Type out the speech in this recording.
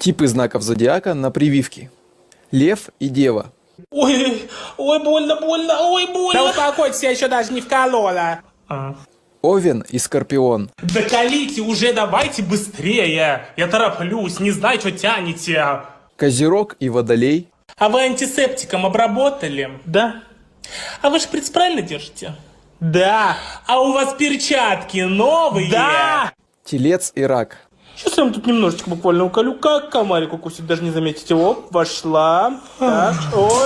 Типы знаков зодиака на прививке. Лев и Дева. Ой, ой, больно, ой, больно. Да успокойтесь, я еще даже не вколола. Овен и Скорпион. Да колите уже, давайте быстрее. Я тороплюсь, не знаю, что тянете. Козерог и Водолей. А вы антисептиком обработали? Да. А вы шприц правильно держите? Да. А у вас перчатки новые? Да. Телец и Рак. Сейчас я вам тут немножечко буквально уколю, как комарик укусит, даже не заметите. Оп, вошла. Так, ой.